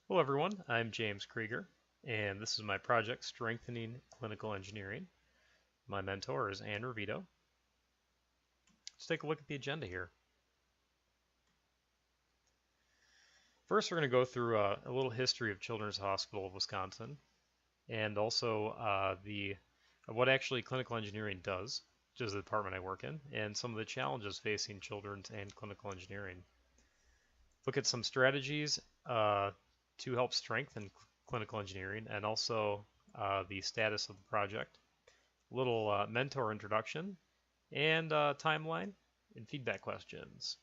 Hello everyone, I'm James Krieger, and this is my project, Strengthening Clinical Engineering. My mentor is Ann Ravito. Let's take a look at the agenda here. First, we're going to go through a little history of Children's Hospital of Wisconsin, and also what actually clinical engineering does, which is the department I work in, and some of the challenges facing children's and clinical engineering. Look at some strategies to help strengthen clinical engineering, and also the status of the project. Little mentor introduction, and timeline and feedback questions.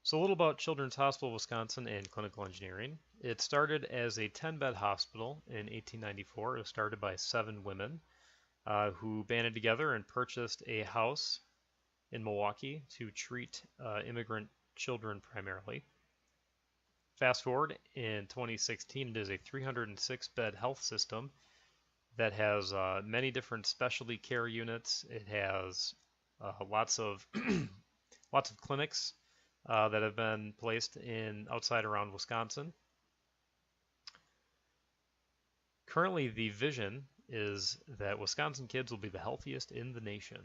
So a little about Children's Hospital of Wisconsin and clinical engineering. It started as a 10-bed hospital in 1894. It was started by 7 women who banded together and purchased a house in Milwaukee to treat immigrant children primarily. Fast forward, in 2016, it is a 306-bed health system that has many different specialty care units. It has lots of lots of clinics that have been placed in outside around Wisconsin. Currently, the vision is that Wisconsin kids will be the healthiest in the nation.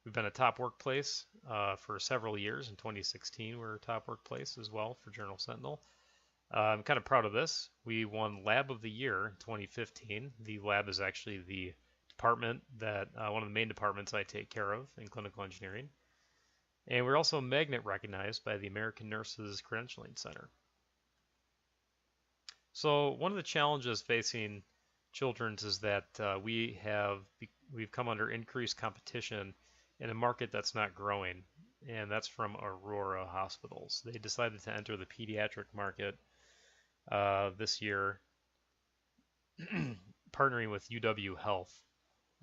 We've been a top workplace for several years. In 2016, we were a top workplace as well for Journal Sentinel. I'm kind of proud of this. We won Lab of the Year in 2015. The lab is actually the department that one of the main departments I take care of in clinical engineering. And we're also magnet recognized by the American Nurses Credentialing Center. So one of the challenges facing Children's is that we've come under increased competition in a market that's not growing, and that's from Aurora Hospitals. They decided to enter the pediatric market this year, partnering with UW Health.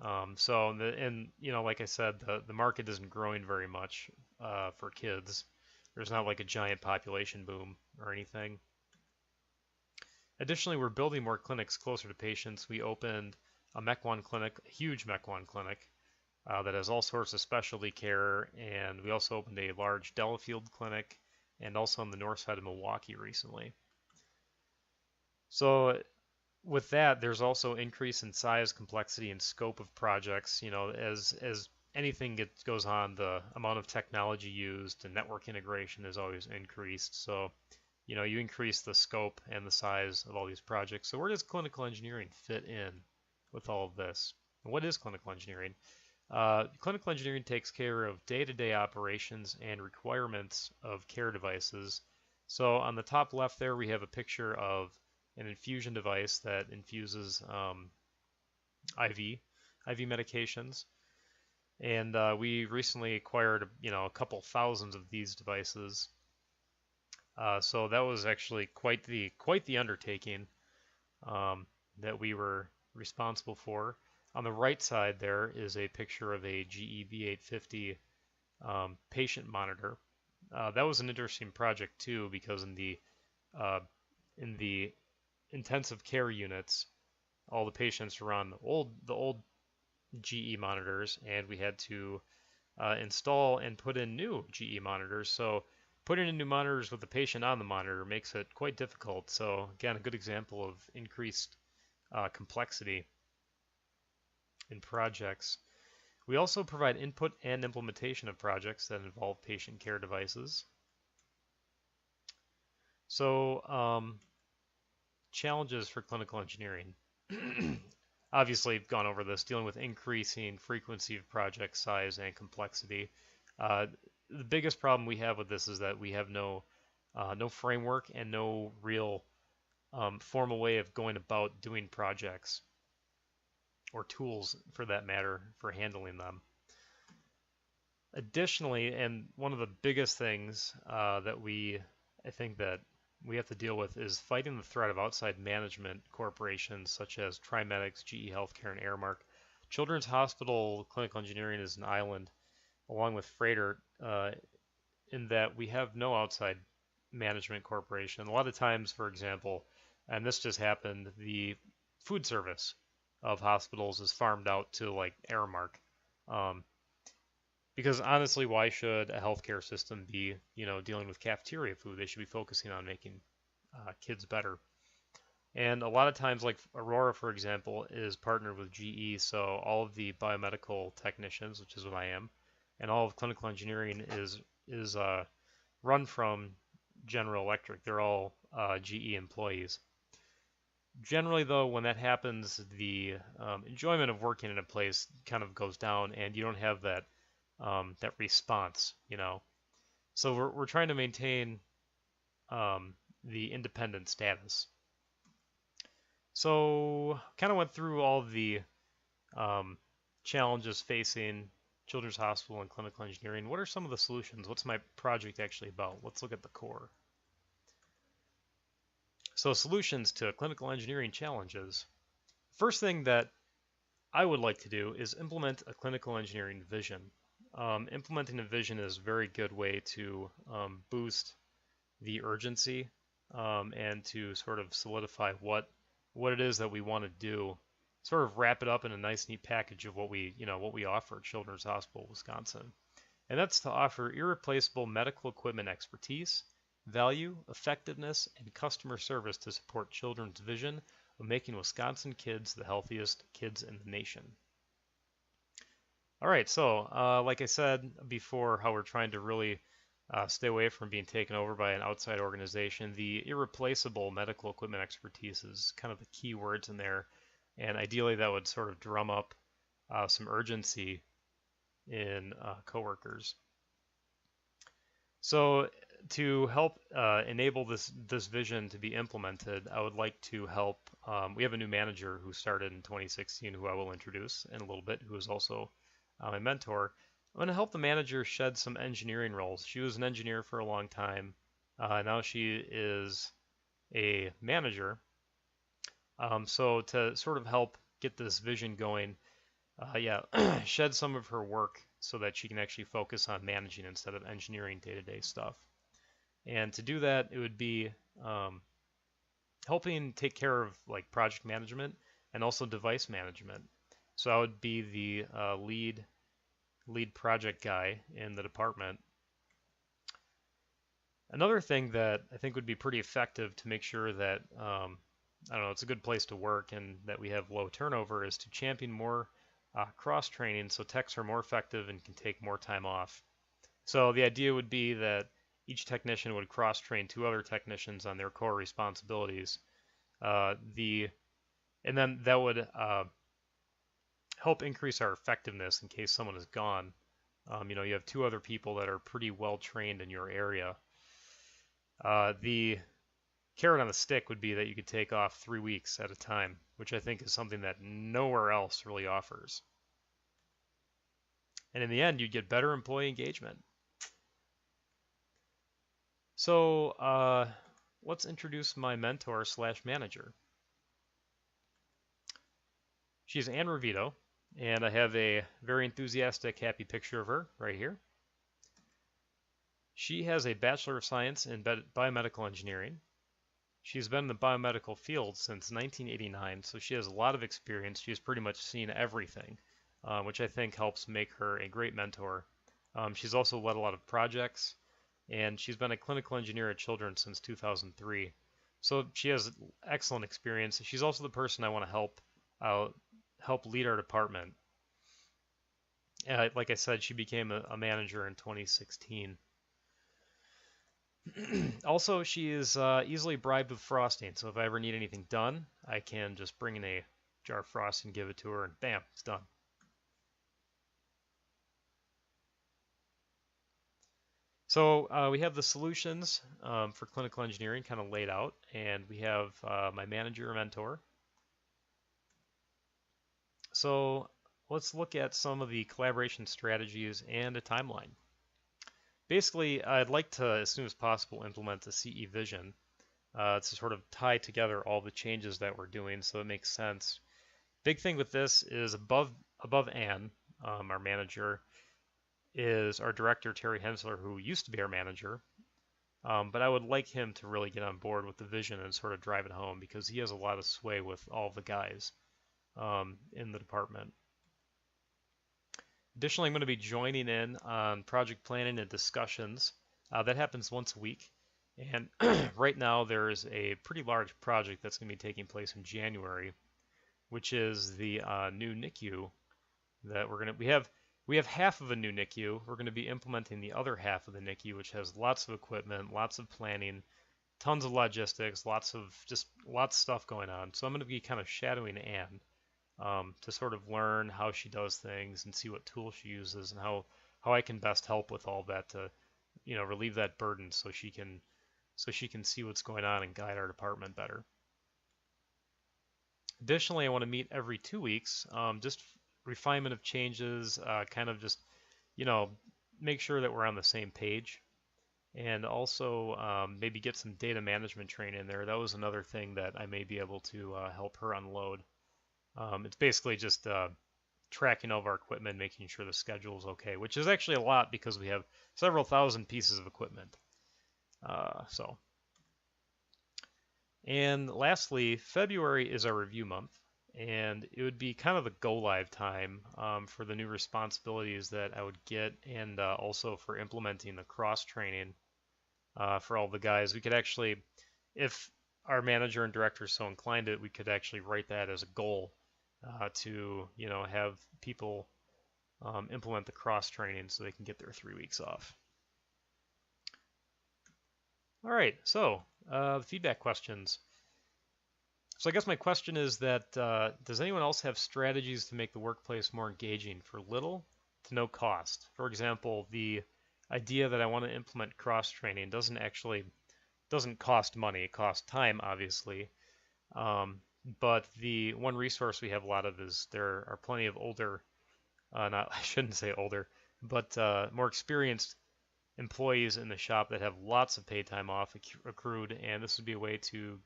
Like I said, the market isn't growing very much for kids. There's not like a giant population boom or anything. Additionally, we're building more clinics closer to patients. We opened a Mequon clinic, a huge Mequon clinic that has all sorts of specialty care, and we also opened a large Delafield clinic, and also on the north side of Milwaukee recently. So with that, there's also increase in size, complexity, and scope of projects. As anything goes on, the amount of technology used and network integration is always increased. So, you increase the scope and the size of all these projects. So where does clinical engineering fit in with all of this? And what is clinical engineering? Clinical engineering takes care of day-to-day operations and requirements of care devices. So on the top left there, we have a picture of an infusion device that infuses IV medications, and we recently acquired a couple thousands of these devices. So that was actually quite the undertaking that we were responsible for. On the right side there is a picture of a GE V850 patient monitor. That was an interesting project too, because in the intensive care units, all the patients were on the old GE monitors, and we had to install and put in new GE monitors. So putting in new monitors with the patient on the monitor makes it quite difficult. So again, a good example of increased complexity in projects. We also provide input and implementation of projects that involve patient care devices. So challenges for clinical engineering. Obviously, I've gone over this, dealing with increasing frequency of project size and complexity. The biggest problem we have with this is that we have no framework and no real formal way of going about doing projects, or tools for that matter, for handling them. Additionally, and one of the biggest things that I think that we have to deal with is fighting the threat of outside management corporations such as TriMedics, GE Healthcare, and Aramark. Children's Hospital Clinical Engineering is an island, along with Freighter, in that we have no outside management corporation. A lot of times, for example, and this just happened, the food service of hospitals is farmed out to like Aramark. Because honestly, why should a healthcare system be, dealing with cafeteria food? They should be focusing on making kids better. And a lot of times, like Aurora, for example, is partnered with GE, so all of the biomedical technicians, which is what I am, and all of clinical engineering is run from General Electric. They're all GE employees. Generally, though, when that happens, the enjoyment of working in a place kind of goes down, and you don't have that response, So we're trying to maintain the independent status. So kind of went through all the um, challenges facing Children's Hospital and clinical engineering. What are some of the solutions? What's my project actually about? Let's look at the core. So solutions to clinical engineering challenges. First thing that I would like to do is implement a clinical engineering vision. Implementing a vision is a very good way to boost the urgency and to sort of solidify what it is that we want to do, sort of wrap it up in a nice, neat package of what we offer at Children's Hospital Wisconsin. And that's to offer irreplaceable medical equipment expertise, value, effectiveness, and customer service to support children's vision of making Wisconsin kids the healthiest kids in the nation. All right, so like I said before, how we're trying to really stay away from being taken over by an outside organization. The irreplaceable medical equipment expertise is kind of the key words in there, and ideally that would sort of drum up some urgency in coworkers. So to help enable this vision to be implemented, I would like to help. We have a new manager who started in 2016, who I will introduce in a little bit, who is also my mentor. I'm going to help the manager shed some engineering roles. She was an engineer for a long time. Now she is a manager. So to sort of help get this vision going, shed some of her work so that she can actually focus on managing instead of engineering day-to-day stuff. And to do that, it would be helping take care of like project management and also device management. So I would be the lead project guy in the department. Another thing that I think would be pretty effective to make sure that it's a good place to work and that we have low turnover is to champion more cross training so techs are more effective and can take more time off. So the idea would be that each technician would cross train 2 other technicians on their core responsibilities. And then that would help increase our effectiveness in case someone is gone. You have 2 other people that are pretty well trained in your area. The carrot on the stick would be that you could take off 3 weeks at a time, which I think is something that nowhere else really offers. And in the end, you'd get better employee engagement. So let's introduce my mentor / manager. She's Anne Ravito, and I have a very enthusiastic, happy picture of her right here. She has a Bachelor of Science in Biomedical Engineering. She's been in the biomedical field since 1989, so she has a lot of experience. She's pretty much seen everything, which I think helps make her a great mentor. She's also led a lot of projects, and she's been a clinical engineer at Children since 2003. So she has excellent experience. She's also the person I want to help lead our department. Like I said, she became a manager in 2016. Also, she is easily bribed with frosting, so if I ever need anything done, I can just bring in a jar of frosting, give it to her, and bam, it's done. So we have the solutions for clinical engineering kind of laid out, and we have my manager or mentor. So let's look at some of the collaboration strategies and a timeline. Basically, I'd like to, as soon as possible, implement a CE vision to sort of tie together all the changes that we're doing so it makes sense. Big thing with this is above Anne, our manager, is our director, Terry Hensler, who used to be our manager. But I would like him to really get on board with the vision and sort of drive it home because he has a lot of sway with all the guys in the department. Additionally, I'm going to be joining in on project planning and discussions. That happens once a week. And right now, there's a pretty large project that's going to be taking place in January, which is the new NICU that we have half of a new NICU. We're going to be implementing the other half of the NICU, which has lots of equipment, lots of planning, tons of logistics, lots of stuff going on. So I'm going to be kind of shadowing Anne to sort of learn how she does things and see what tools she uses and how I can best help with all that to relieve that burden so she can see what's going on and guide our department better. Additionally, I want to meet every 2 weeks, just refinement of changes, kind of just make sure that we're on the same page, and also maybe get some data management training in there. That was another thing that I may be able to help her unload. It's basically just tracking all of our equipment, making sure the schedule is okay, which is actually a lot because we have several thousand pieces of equipment. And lastly, February is our review month, and it would be kind of the go live time for the new responsibilities that I would get, and also for implementing the cross training for all the guys. We could actually, if our manager and director is so inclined, we could actually write that as a goal to have people implement the cross training so they can get their 3 weeks off. All right, so the feedback questions. So I guess my question is that does anyone else have strategies to make the workplace more engaging for little to no cost? For example, the idea that I want to implement cross training doesn't cost money. It costs time, obviously. But the one resource we have a lot of is there are plenty of older, I shouldn't say older, but more experienced employees in the shop that have lots of paid time off accrued, and this would be a way to,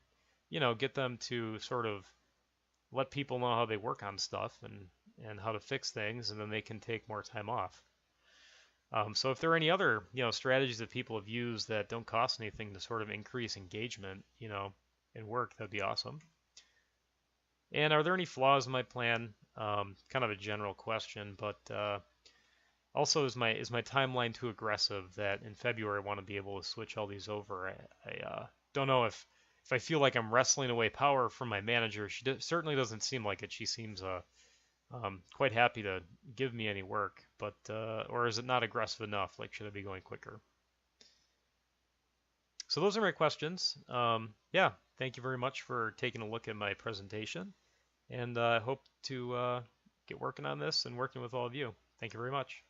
get them to sort of let people know how they work on stuff and how to fix things, and then they can take more time off. So if there are any other, strategies that people have used that don't cost anything to sort of increase engagement, in work, that'd be awesome. And are there any flaws in my plan? Kind of a general question, but also, is my timeline too aggressive that in February I want to be able to switch all these over? I don't know if I feel like I'm wrestling away power from my manager. She certainly doesn't seem like it. She seems quite happy to give me any work, but or is it not aggressive enough? Like, should I be going quicker? So those are my questions. Yeah, thank you very much for taking a look at my presentation, and I hope to get working on this and working with all of you. Thank you very much.